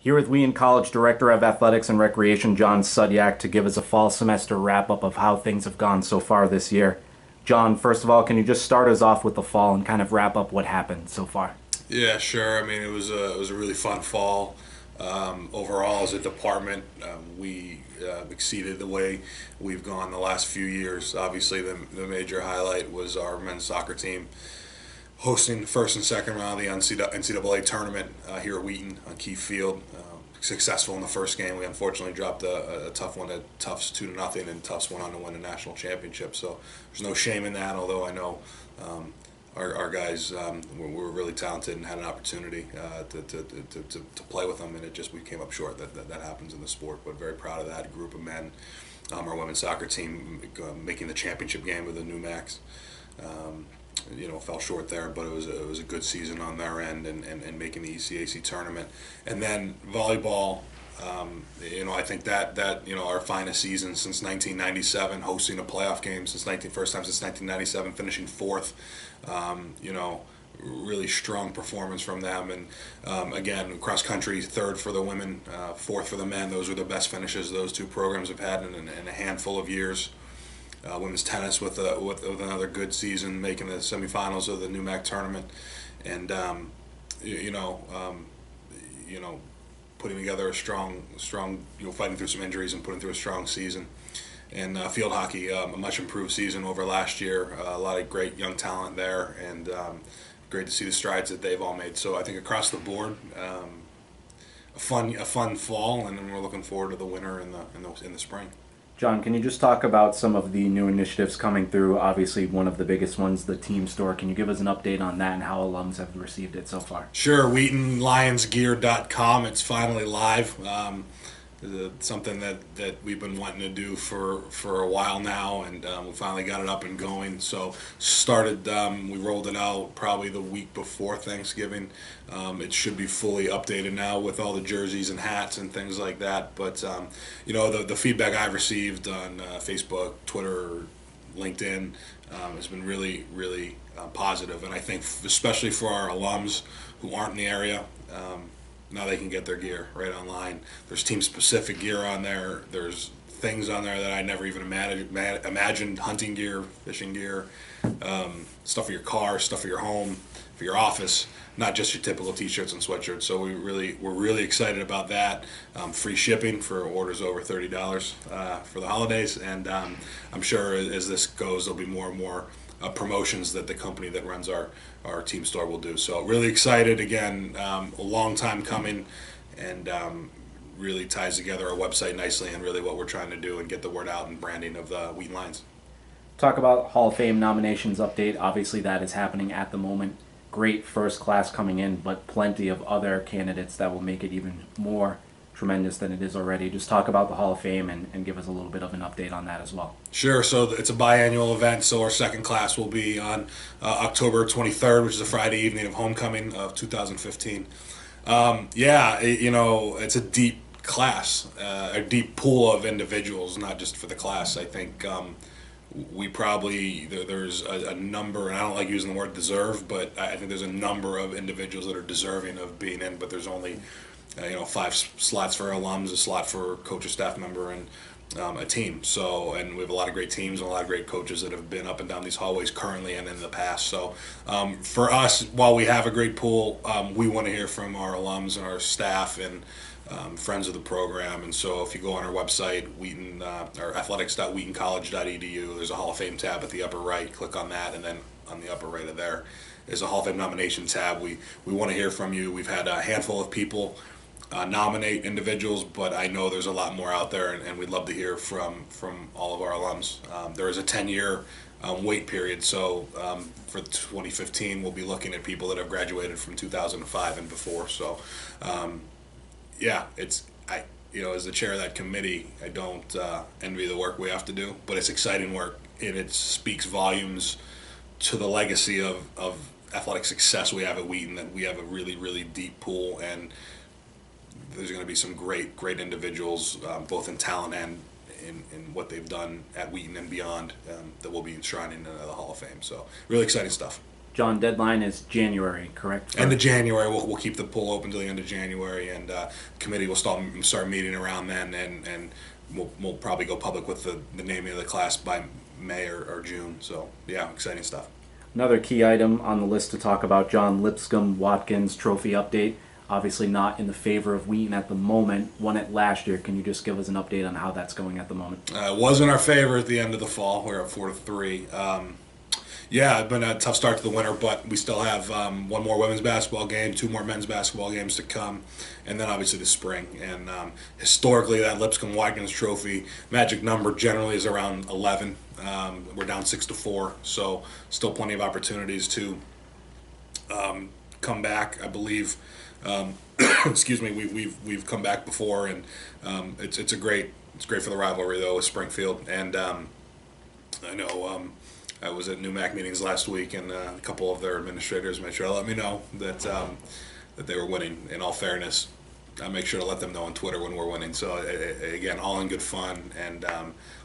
Here with Wheaton College Director of Athletics and Recreation, John Sutyak, to give us a fall semester wrap-up of how things have gone so far this year. John, first of all, can you just start us off with the fall and kind of wrap up what happened so far? Yeah, sure. I mean, it was a really fun fall. Overall, as a department, we exceeded the way we've gone the last few years. Obviously, the major highlight was our men's soccer team hosting the first and second round of the NCAA tournament here at Wheaton on Key Field. Successful in the first game. We unfortunately dropped a tough one at Tufts 2-0, and Tufts went on to win a national championship. So there's no shame in that. Although I know our guys were really talented and had an opportunity to play with them, and we came up short. That happens in the sport, but very proud of that group of men. Our women's soccer team making the championship game with the New Max. Fell short there, but it was a good season on their end, and making the ECAC tournament. And then volleyball, I think that our finest season since 1997, hosting a playoff game first time since 1997, finishing fourth. Really strong performance from them, and again, cross country third for the women, fourth for the men. Those are the best finishes those two programs have had in a handful of years. Women's tennis with another good season, making the semifinals of the NUMAC tournament, and putting together a strong, fighting through some injuries and putting through a strong season. And field hockey, a much improved season over last year. A lot of great young talent there, and great to see the strides that they've all made. So I think across the board, a fun fall, and then we're looking forward to the winter in the spring. John, can you just talk about some of the new initiatives coming through? Obviously, one of the biggest ones, the team store. Can you give us an update on that and how alums have received it so far? Sure, WheatonLionsGear.com. It's finally live. Something that we've been wanting to do for a while now, and we finally got it up and going. So we rolled it out probably the week before Thanksgiving. It should be fully updated now with all the jerseys and hats and things like that. But the feedback I've received on Facebook, Twitter, LinkedIn has been really, really positive. And I think especially for our alums who aren't in the area. Now they can get their gear right online. There's team-specific gear on there. There's things on there that I never even imagined: hunting gear, fishing gear, stuff for your car, stuff for your home, for your office. Not just your typical T-shirts and sweatshirts. So we're really excited about that. Free shipping for orders over $30 for the holidays, and I'm sure as this goes, there'll be more and more promotions that the company that runs our team store will do. So really excited again, a long time coming, and really ties together our website nicely and really what we're trying to do and get the word out and branding of the Wheaton Lions. Talk about Hall of Fame nominations update. Obviously, that is happening at the moment. Great first class coming in, but plenty of other candidates that will make it even more tremendous than it is already. Just talk about the Hall of Fame and give us a little bit of an update on that as well. Sure. So it's a biannual event. So our second class will be on October 23rd, which is a Friday evening of homecoming of 2015. It's a deep class, a deep pool of individuals, not just for the class. I think there's a number, and I don't like using the word deserve, but I think there's a number of individuals that are deserving of being in, but there's only 5 slots for alums, a slot for coach or staff member, and a team. So, and we have a lot of great teams and a lot of great coaches that have been up and down these hallways currently and in the past. So for us, while we have a great pool, we want to hear from our alums and our staff and friends of the program. And so if you go on our website, Wheaton, or athletics.wheatoncollege.edu, there's a Hall of Fame tab at the upper right. Click on that, and then on the upper right of there is a Hall of Fame nomination tab. We want to hear from you. We've had a handful of people nominate individuals, but I know there's a lot more out there, and we'd love to hear from all of our alums. There is a 10-year wait period, so for 2015 we'll be looking at people that have graduated from 2005 and before. So as the chair of that committee, I don't envy the work we have to do, but it's exciting work, and it speaks volumes to the legacy of athletic success we have at Wheaton, that we have a really, really deep pool, and there's going to be some great individuals, both in talent and in what they've done at Wheaton and beyond, that will be enshrined into the Hall of Fame. So really exciting stuff. John, deadline is January, correct? End of January, we'll keep the pool open till the end of January, and committee will start meeting around then, and we'll probably go public with the naming of the class by May or June. So yeah, exciting stuff. Another key item on the list to talk about, John, Lipscomb Watkins trophy update. Obviously not in the favor of Wheaton at the moment. Won it last year. Can you just give us an update on how that's going at the moment? Was in our favor at the end of the fall. We're at 4-3. Yeah, it's been a tough start to the winter, but we still have one more women's basketball game, two more men's basketball games to come, and then obviously the spring. And historically, that Lipscomb Watkins Trophy magic number generally is around 11. We're down 6-4, so still plenty of opportunities to come back. I believe. Excuse me. We've come back before, and it's great for the rivalry though with Springfield, and I know. I was at NUMAC meetings last week, and a couple of their administrators made sure to let me know that they were winning. In all fairness, I make sure to let them know on Twitter when we're winning. So again, all in good fun. And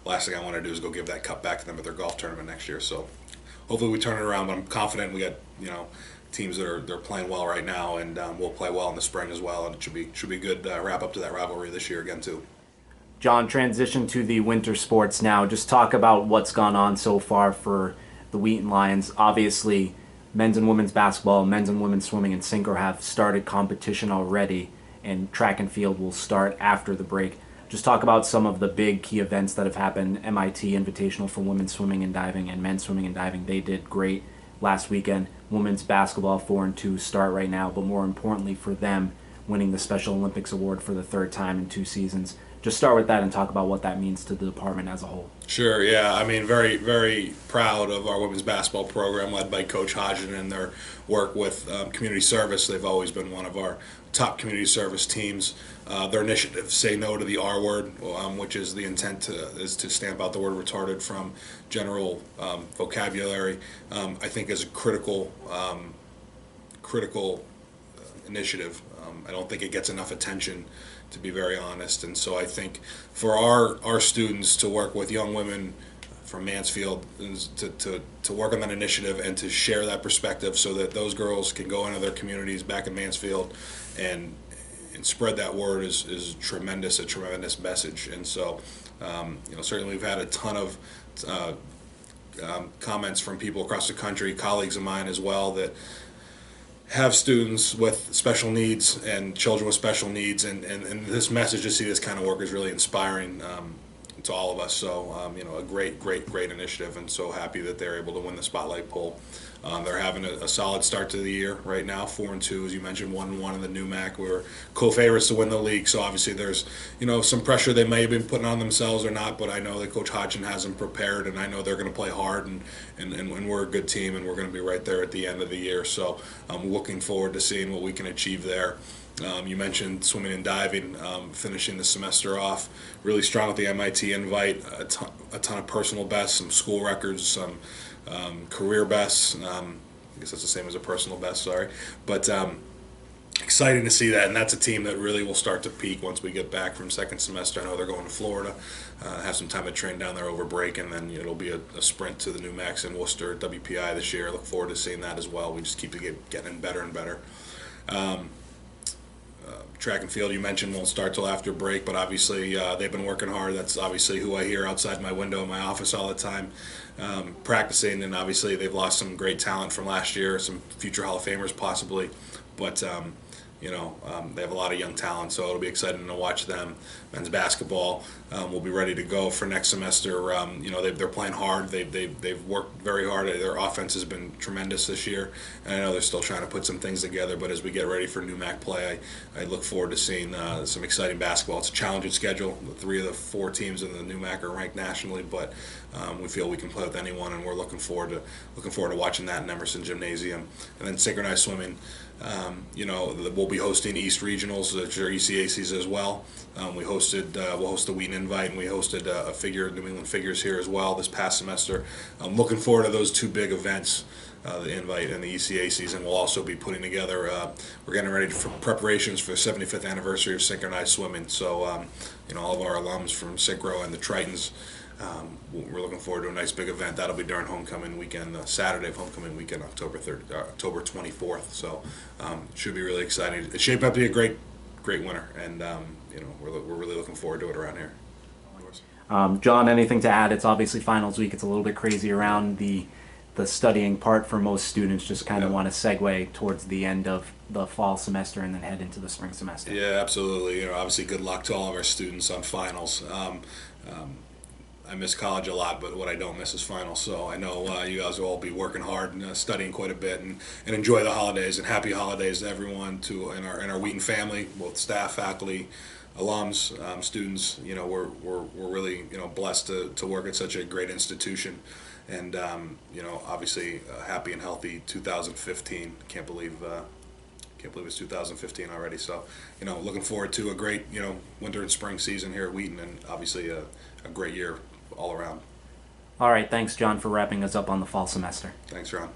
last thing I want to do is go give that cup back to them at their golf tournament next year. So hopefully we turn it around. But I'm confident we got teams that they're playing well right now, and we'll play well in the spring as well. And it should be good wrap up to that rivalry this year again too. John, transition to the winter sports now. Just talk about what's gone on so far for the Wheaton Lions. Obviously, men's and women's basketball, men's and women's swimming and synchro have started competition already, and track and field will start after the break. Just talk about some of the big key events that have happened. MIT Invitational for women's swimming and diving and men's swimming and diving. They did great last weekend. Women's basketball 4-2 start right now, but more importantly for them, winning the Special Olympics Award for the third time in 2 seasons. Just start with that and talk about what that means to the department as a whole. Sure, yeah. I mean, very, very proud of our women's basketball program led by Coach Hodgson and their work with community service. They've always been one of our top community service teams. Their initiative, Say No to the R Word, which is the intent is to stamp out the word retarded from general vocabulary, I think is a critical initiative. I don't think it gets enough attention, to be very honest. And so I think for our students to work with young women from Mansfield to work on that initiative and to share that perspective so that those girls can go into their communities back in Mansfield and spread that word is a tremendous message. And so certainly we've had a ton of comments from people across the country, colleagues of mine as well, that have students with special needs and children with special needs, and this message, to see this kind of work, is really inspiring to all of us. So a great initiative, and so happy that they're able to win the Spotlight poll. They're having a solid start to the year right now, 4-2, as you mentioned, 1-1 in the NUMAC. We were co-favorites to win the league, so obviously there's some pressure they may have been putting on themselves or not, but I know that Coach Hodgson has them prepared, and I know they're going to play hard, and we're a good team, and we're going to be right there at the end of the year. So I'm looking forward to seeing what we can achieve there. You mentioned swimming and diving, finishing the semester off really strong with the MIT invite, a ton of personal bests, some school records, some career bests. I guess that's the same as a personal best, sorry. But exciting to see that, and that's a team that really will start to peak once we get back from second semester. I know they're going to Florida, have some time to train down there over break, and then it'll be a sprint to the NUMACs in Worcester, WPI this year. I look forward to seeing that as well. We just keep getting better and better. Track and field, you mentioned, won't start till after break, but obviously they've been working hard. That's obviously who I hear outside my window in my office all the time, practicing, and obviously they've lost some great talent from last year, some future Hall of Famers possibly, but they have a lot of young talent, so it'll be exciting to watch them. Men's basketball will be ready to go for next semester. They're playing hard. They've worked very hard. Their offense has been tremendous this year, and I know they're still trying to put some things together. But as we get ready for NUMAC play, I look forward to seeing some exciting basketball. It's a challenging schedule. 3 of the 4 teams in the NUMAC are ranked nationally, but we feel we can play with anyone, and we're looking forward to watching that in Emerson Gymnasium. And then synchronized swimming. We'll be hosting East Regionals, which are ECACs as well. We'll host the Wheaton Invite, and we hosted New England Figures here as well this past semester. I'm looking forward to those 2 big events, the Invite and the ECACs, and we'll also be putting together, we're getting ready for preparations for the 75th anniversary of synchronized swimming. So, all of our alums from Synchro and the Tritons We're looking forward to a nice big event. That'll be during homecoming weekend, Saturday of homecoming weekend, October 3rd, October 24th. So it should be really exciting. It's shaped up to be a great winter, and we're really looking forward to it around here. John, anything to add? It's obviously finals week. It's a little bit crazy around the studying part for most students. Just kind of want to segue towards the end of the fall semester and then head into the spring semester. Yeah, absolutely. Obviously, good luck to all of our students on finals. I miss college a lot, but what I don't miss is finals. So I know you guys will all be working hard and studying quite a bit, and enjoy the holidays, and happy holidays to everyone, in our Wheaton family, both staff, faculty, alums, students. We're really blessed to work at such a great institution, and obviously happy and healthy 2015. Can't believe it's 2015 already. So looking forward to a great winter and spring season here at Wheaton, and obviously a great year all around. All right, thanks, John, for wrapping us up on the fall semester. Thanks, Ron.